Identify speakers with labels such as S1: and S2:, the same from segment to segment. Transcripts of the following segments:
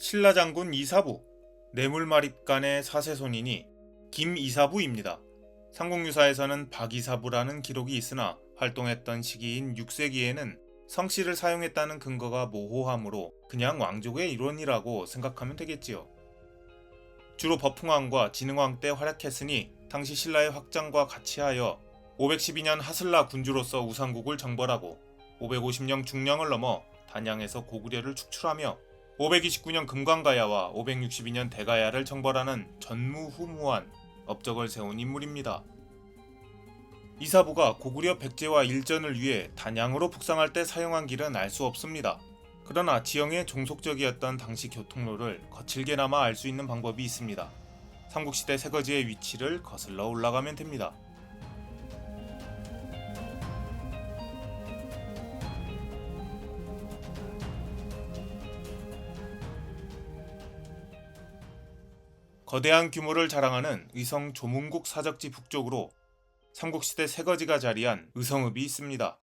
S1: 신라장군 이사부, 뇌물마립간의 사세손인이 김이사부입니다. 삼국유사에서는 박이사부라는 기록이 있으나 활동했던 시기인 6세기에는 성씨를 사용했다는 근거가 모호하므로 그냥 왕족의 일원이라고 생각하면 되겠지요. 주로 버풍왕과 진흥왕 때 활약했으니 당시 신라의 확장과 같이 하여 512년 하슬라 군주로서 우상국을 정벌하고 550년 중령을 넘어 단양에서 고구려를 축출하며 529년 금강가야와 562년 대가야를 정벌하는 전무후무한 업적을 세운 인물입니다. 이사부가 고구려 백제와 일전을 위해 단양으로 북상할 때 사용한 길은 알 수 없습니다. 그러나 지형에 종속적이었던 당시 교통로를 거칠게나마 알 수 있는 방법이 있습니다. 삼국시대 세거지의 위치를 거슬러 올라가면 됩니다. 거대한 규모를 자랑하는 의성 조문국 사적지 북쪽으로 삼국시대 세거지가 자리한 의성읍이 있습니다.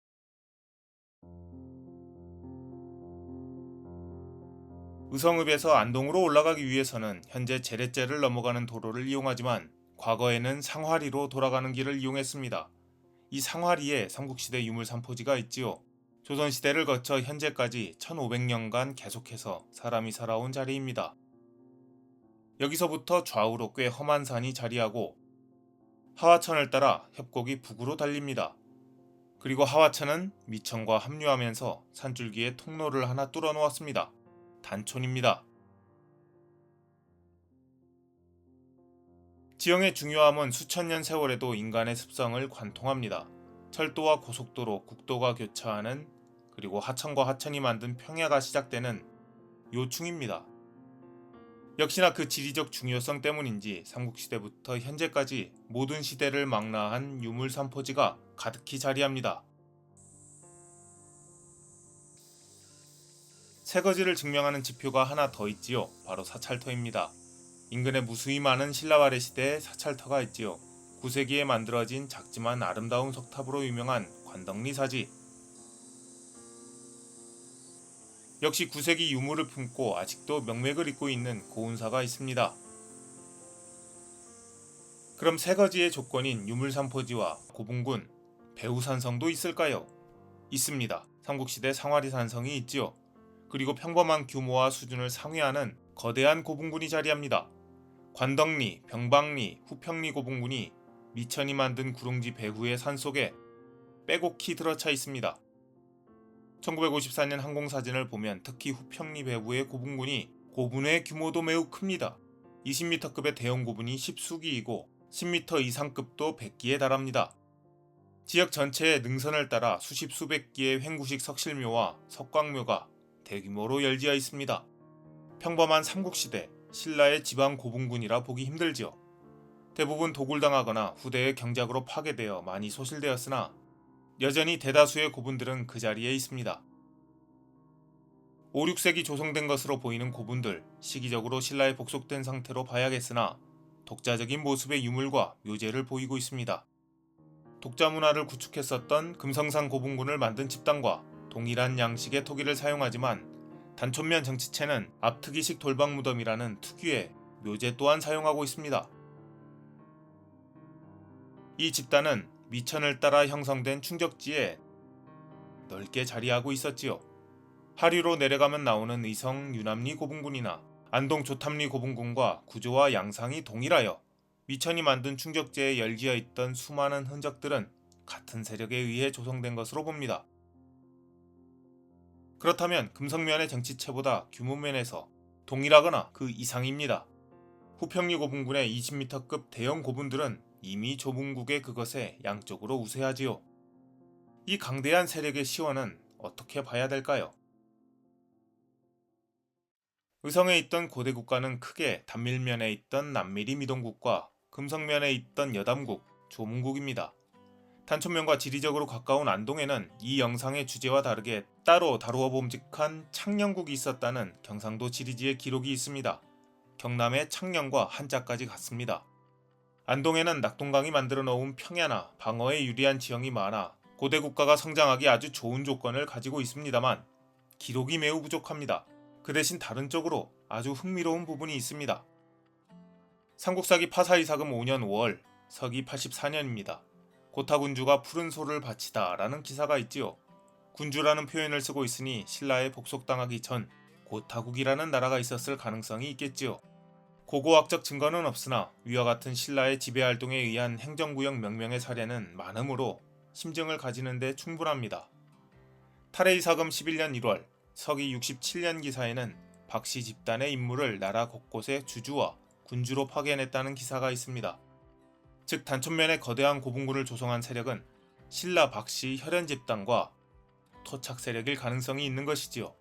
S1: 의성읍에서 안동으로 올라가기 위해서는 현재 제렛제를 넘어가는 도로를 이용하지만 과거에는 상화리로 돌아가는 길을 이용했습니다. 이 상화리에 삼국시대 유물산포지가 있지요. 조선시대를 거쳐 현재까지 1500년간 계속해서 사람이 살아온 자리입니다. 여기서부터 좌우로 꽤 험한 산이 자리하고 하화천을 따라 협곡이 북으로 달립니다. 그리고 하화천은 미천과 합류하면서 산줄기에 통로를 하나 뚫어 놓았습니다. 단촌입니다. 지형의 중요함은 수천 년 세월에도 인간의 습성을 관통합니다. 철도와 고속도로, 국도가 교차하는 그리고 하천과 하천이 만든 평야가 시작되는 요충입니다. 역시나 그 지리적 중요성 때문인지 삼국시대부터 현재까지 모든 시대를 망라한 유물산포지가 가득히 자리합니다. 새거지를 증명하는 지표가 하나 더 있지요. 바로 사찰터입니다. 인근에 무수히 많은 신라와래 시대의 사찰터가 있지요. 9세기에 만들어진 작지만 아름다운 석탑으로 유명한 관덕리사지. 역시 9세기 유물을 품고 아직도 명맥을 잇고 있는 고운사가 있습니다. 그럼 새거지의 조건인 유물산포지와 고분군, 배후산성도 있을까요? 있습니다. 삼국시대 상화리산성이 있지요. 그리고 평범한 규모와 수준을 상회하는 거대한 고분군이 자리합니다. 관덕리, 병방리, 후평리 고분군이 미천이 만든 구릉지 배후의 산속에 빼곡히 들어차 있습니다. 1954년 항공사진을 보면 특히 후평리 배후의 고분군이 고분의 규모도 매우 큽니다. 20m급의 대형 고분이 10수기이고 10m 이상급도 100기에 달합니다. 지역 전체의 능선을 따라 수십 수백 기의 횡구식 석실묘와 석광묘가 대규모로 열지어 있습니다. 평범한 삼국시대 신라의 지방 고분군이라 보기 힘들지요. 대부분 도굴당하거나 후대의 경작으로 파괴되어 많이 소실되었으나 여전히 대다수의 고분들은 그 자리에 있습니다. 5, 6세기 조성된 것으로 보이는 고분들, 시기적으로 신라에 복속된 상태로 봐야겠으나 독자적인 모습의 유물과 묘제를 보이고 있습니다. 독자 문화를 구축했었던 금성산 고분군을 만든 집단과 동일한 양식의 토기를 사용하지만 단촌면 정치체는 앞트기식 돌방무덤이라는 특유의 묘제 또한 사용하고 있습니다. 이 집단은 미천을 따라 형성된 충적지에 넓게 자리하고 있었지요. 하류로 내려가면 나오는 의성 유남리 고분군이나 안동 조탐리 고분군과 구조와 양상이 동일하여 미천이 만든 충적지에 열지어 있던 수많은 흔적들은 같은 세력에 의해 조성된 것으로 봅니다. 그렇다면 금성면의 정치체보다 규모면에서 동일하거나 그 이상입니다. 후평리 고분군의 20m급 대형 고분들은 이미 조문국의 그것에 양쪽으로 우세하지요. 이 강대한 세력의 시원은 어떻게 봐야 될까요? 의성에 있던 고대 국가는 크게 단밀면에 있던 남미리 미동국과 금성면에 있던 여담국, 조문국입니다. 단촌면과 지리적으로 가까운 안동에는 이 영상의 주제와 다르게 따로 다루어 봄직한 창녕국이 있었다는 경상도 지리지의 기록이 있습니다. 경남의 창녕과 한자까지 같습니다. 안동에는 낙동강이 만들어 놓은 평야나 방어에 유리한 지형이 많아 고대 국가가 성장하기 아주 좋은 조건을 가지고 있습니다만 기록이 매우 부족합니다. 그 대신 다른 쪽으로 아주 흥미로운 부분이 있습니다. 삼국사기 파사이사금 5년 5월 서기 84년입니다. 고타군주가 푸른 소를 바치다 라는 기사가 있지요. 군주라는 표현을 쓰고 있으니 신라에 복속당하기 전 고타국이라는 나라가 있었을 가능성이 있겠지요. 고고학적 증거는 없으나 위와 같은 신라의 지배활동에 의한 행정구역 명명의 사례는 많으므로 심증을 가지는 데 충분합니다. 탈해이사금 11년 1월 서기 67년 기사에는 박씨 집단의 임무를 나라 곳곳에 주주와 군주로 파견했다는 기사가 있습니다. 즉 단촌면에 거대한 고분군을 조성한 세력은 신라 박씨 혈연 집단과 토착 세력일 가능성이 있는 것이지요.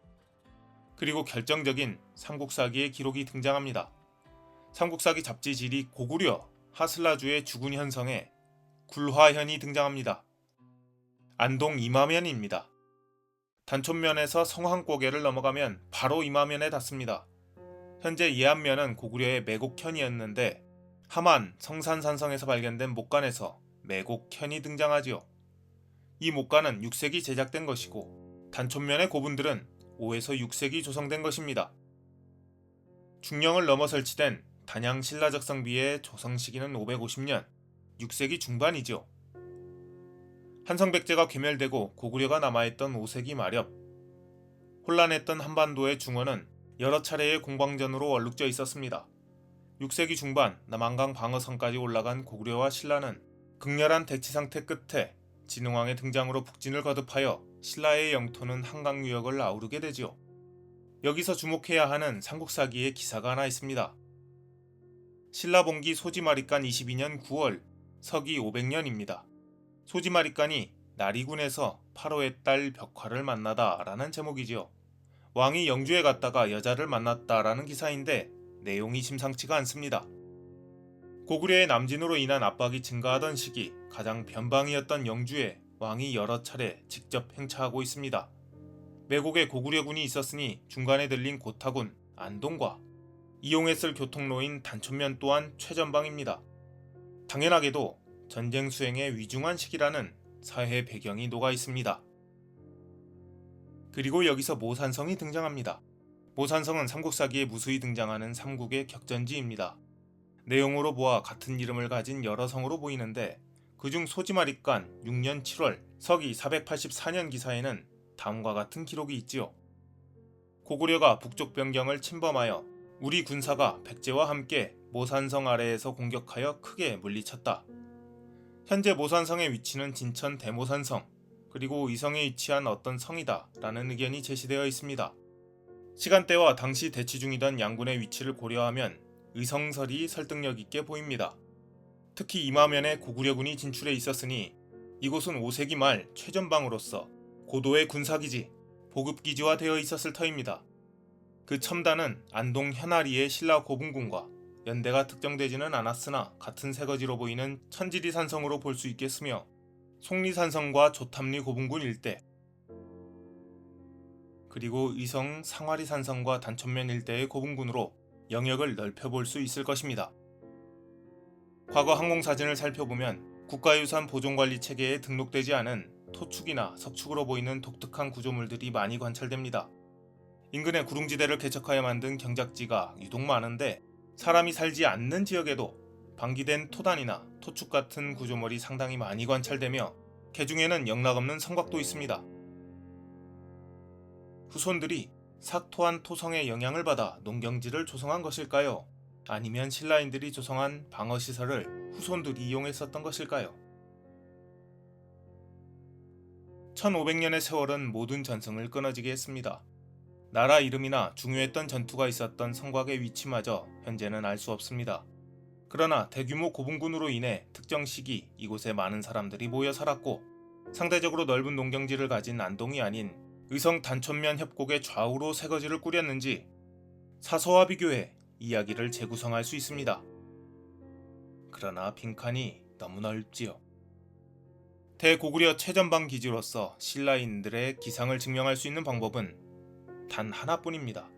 S1: 그리고 결정적인 삼국사기의 기록이 등장합니다. 삼국사기 잡지 질이 고구려 하슬라주의 주군 현성에 굴화현이 등장합니다. 안동 이마면입니다. 단촌면에서 성황고개를 넘어가면 바로 이마면에 닿습니다. 현재 예안면은 고구려의 매곡현이었는데 함안 성산산성에서 발견된 목간에서 매곡현이 등장하지요. 이 목간은 6세기 제작된 것이고 단촌면의 고분들은 5에서 6세기 조성된 것입니다. 중령을 넘어 설치된 단양 신라적 성비의 조성 시기는 550년, 6세기 중반이죠. 한성백제가 괴멸되고 고구려가 남아있던 5세기 말엽, 혼란했던 한반도의 중원은 여러 차례의 공방전으로 얼룩져 있었습니다. 6세기 중반 남한강 방어선까지 올라간 고구려와 신라는 극렬한 대치 상태 끝에 진흥왕의 등장으로 북진을 거듭하여 신라의 영토는 한강 유역을 아우르게 되지요. 여기서 주목해야 하는 삼국사기의 기사가 하나 있습니다. 신라봉기 소지마리간 22년 9월 서기 500년입니다. 소지마리간이 나리군에서 파로의 딸 벽화를 만나다 라는 제목이지요. 왕이 영주에 갔다가 여자를 만났다 라는 기사인데 내용이 심상치가 않습니다. 고구려의 남진으로 인한 압박이 증가하던 시기 가장 변방이었던 영주에 왕이 여러 차례 직접 행차하고 있습니다. 매곡에 고구려군이 있었으니 중간에 들린 고타군, 안동과 이용했을 교통로인 단촌면 또한 최전방입니다. 당연하게도 전쟁 수행에 위중한 시기라는 사회 배경이 녹아 있습니다. 그리고 여기서 모산성이 등장합니다. 모산성은 삼국사기에 무수히 등장하는 삼국의 격전지입니다. 내용으로 보아 같은 이름을 가진 여러 성으로 보이는데 그중 소지마리간 6년 7월 서기 484년 기사에는 다음과 같은 기록이 있지요. 고구려가 북쪽 변경을 침범하여 우리 군사가 백제와 함께 모산성 아래에서 공격하여 크게 물리쳤다. 현재 모산성의 위치는 진천 대모산성 그리고 이 성에 위치한 어떤 성이다 라는 의견이 제시되어 있습니다. 시간대와 당시 대치 중이던 양군의 위치를 고려하면 의성설이 설득력 있게 보입니다. 특히 이마면에 고구려군이 진출해 있었으니 이곳은 5세기 말 최전방으로서 고도의 군사기지, 보급기지화 되어 있었을 터입니다. 그 첨단은 안동 현아리의 신라 고분군과 연대가 특정되지는 않았으나 같은 새거지로 보이는 천지리 산성으로 볼 수 있겠으며 속리산성과 조탐리 고분군 일대 그리고 의성 상화리 산성과 단촌면 일대의 고분군으로 영역을 넓혀볼 수 있을 것입니다. 과거 항공사진을 살펴보면 국가유산 보존관리 체계에 등록되지 않은 토축이나 석축으로 보이는 독특한 구조물들이 많이 관찰됩니다. 인근에 구릉지대를 개척하여 만든 경작지가 유독 많은데 사람이 살지 않는 지역에도 방기된 토단이나 토축 같은 구조물이 상당히 많이 관찰되며 개중에는 영락없는 성곽도 있습니다. 후손들이 삭토한 토성의 영향을 받아 농경지를 조성한 것일까요? 아니면 신라인들이 조성한 방어시설을 후손들이 이용했었던 것일까요? 1500년의 세월은 모든 전승을 끊어지게 했습니다. 나라 이름이나 중요했던 전투가 있었던 성곽의 위치마저 현재는 알 수 없습니다. 그러나 대규모 고분군으로 인해 특정 시기 이곳에 많은 사람들이 모여 살았고 상대적으로 넓은 농경지를 가진 안동이 아닌 의성 단촌면 협곡의 좌우로 새거지를 꾸렸는지 사서와 비교해 이야기를 재구성할 수 있습니다. 그러나 빈칸이 너무 넓지요. 대고구려 최전방 기지로서 신라인들의 기상을 증명할 수 있는 방법은 단 하나뿐입니다.